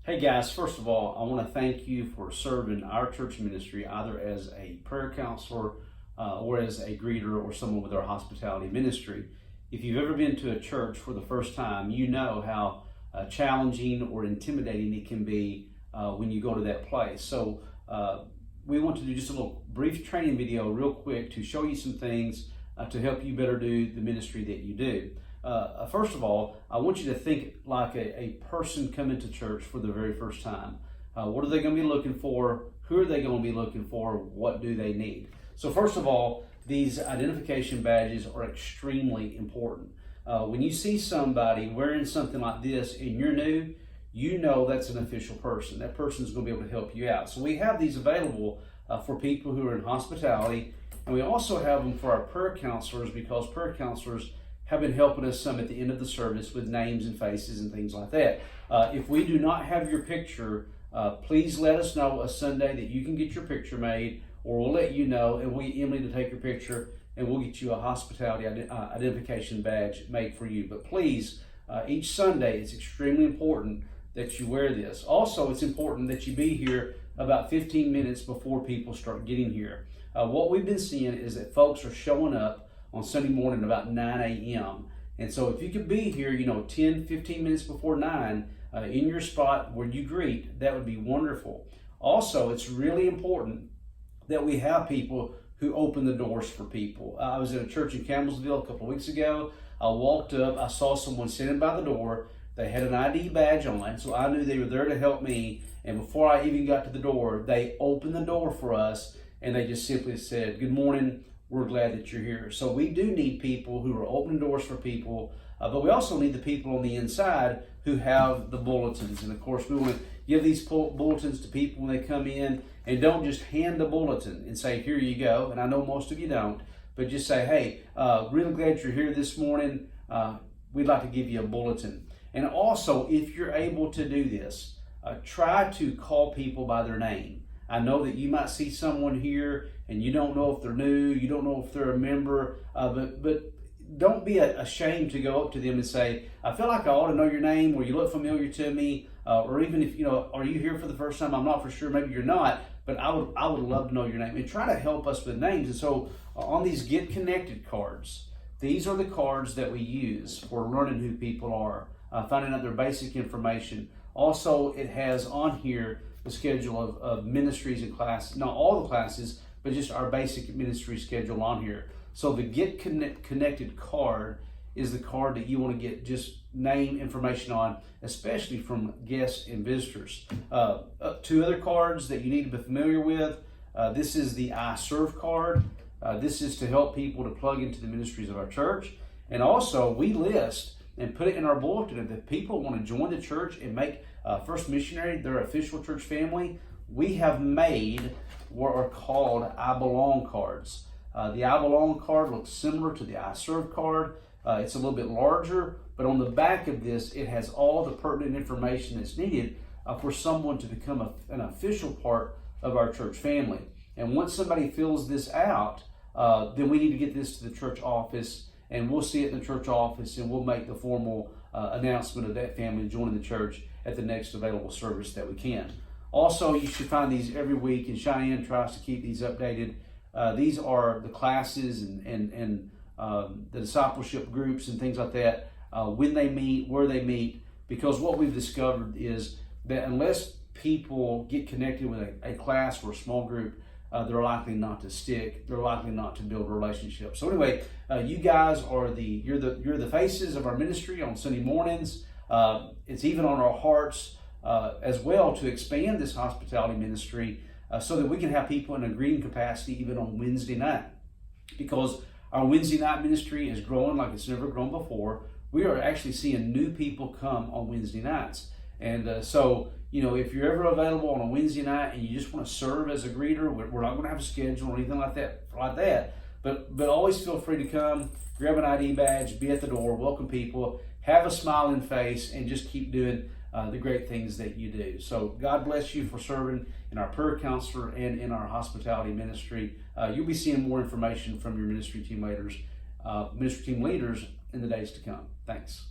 Hey guys, first of all, I want to thank you for serving our church ministry either as a prayer counselor or as a greeter or someone with our hospitality ministry. If you've ever been to a church for the first time, you know how challenging or intimidating it can be when you go to that place. So we want to do just a little brief training video real quick to show you some things to help you better do the ministry that you do. First of all, I want you to think like a person coming to church for the very first time. What are they going to be looking for? Who are they going to be looking for? What do they need? So first of all, these identification badges are extremely important. When you see somebody wearing something like this and you're new, you know that's an official person. That person is going to be able to help you out. So we have these available for people who are in hospitality, and we also have them for our prayer counselors because prayer counselors have been helping us some at the end of the service with names and faces and things like that. If we do not have your picture, please let us know a Sunday that you can get your picture made, or we'll let you know and we get Emily to take your picture and we'll get you a hospitality identification badge made for you. But please, each Sunday it's extremely important that you wear this. Also, it's important that you be here about 15 minutes before people start getting here. What we've been seeing is that folks are showing up on Sunday morning about 9 a.m. And so if you could be here, 10, 15 minutes before 9 in your spot where you greet, that would be wonderful. Also, it's really important that we have people who open the doors for people. I was at a church in Campbellsville a couple of weeks ago. I walked up, I saw someone sitting by the door. They had an ID badge on, so I knew they were there to help me. And before I even got to the door, they opened the door for us and they just simply said, "Good morning. We're glad that you're here." So we do need people who are opening doors for people, but we also need the people on the inside who have the bulletins. And of course, we want to give these bulletins to people when they come in, and don't just hand a bulletin and say, "Here you go." And I know most of you don't, but just say, "Hey, really glad you're here this morning. We'd like to give you a bulletin." And also, if you're able to do this, try to call people by their name. I know that you might see someone here and you don't know if they're new, you don't know if they're a member, but don't be ashamed to go up to them and say, "I feel like I ought to know your name," or "You look familiar to me," or even if, "Are you here for the first time?" I'm not for sure, maybe you're not, but I would love to know your name. And try to help us with names. And so on these Get Connected cards, these are the cards that we use for learning who people are, finding out their basic information. Also, it has on here the schedule of ministries and classes, not all the classes, but just our basic ministry schedule on here. So the Get Connected card is the card that you want to get just name information on, especially from guests and visitors. Two other cards that you need to be familiar with. This is the I Serve card. This is to help people to plug into the ministries of our church. And also, we list and put it in our bulletin that if people want to join the church and make First Missionary their official church family, we have made what are called I Belong cards. The I Belong card looks similar to the I Serve card. It's a little bit larger, but on the back of this, it has all the pertinent information that's needed for someone to become an official part of our church family. And once somebody fills this out, then we need to get this to the church office, and we'll see it in the church office, and we'll make the formal announcement of that family joining the church at the next available service that we can. Also, you should find these every week, and Cheyenne tries to keep these updated. These are the classes and the discipleship groups and things like that, when they meet, where they meet, because what we've discovered is that unless people get connected with a class or a small group, they're likely not to stick. They're likely not to build relationships. So anyway, you guys are you're the faces of our ministry on Sunday mornings. It's even on our hearts as well to expand this hospitality ministry so that we can have people in a greeting capacity even on Wednesday night. Because our Wednesday night ministry is growing like it's never grown before. We are actually seeing new people come on Wednesday nights. And so, if you're ever available on a Wednesday night and you just want to serve as a greeter, we're not going to have a schedule or anything like that. But always feel free to come, grab an ID badge, be at the door, welcome people, have a smiling face, and just keep doing the great things that you do. So God bless you for serving in our prayer counselor and in our hospitality ministry. You'll be seeing more information from your ministry team leaders in the days to come. Thanks.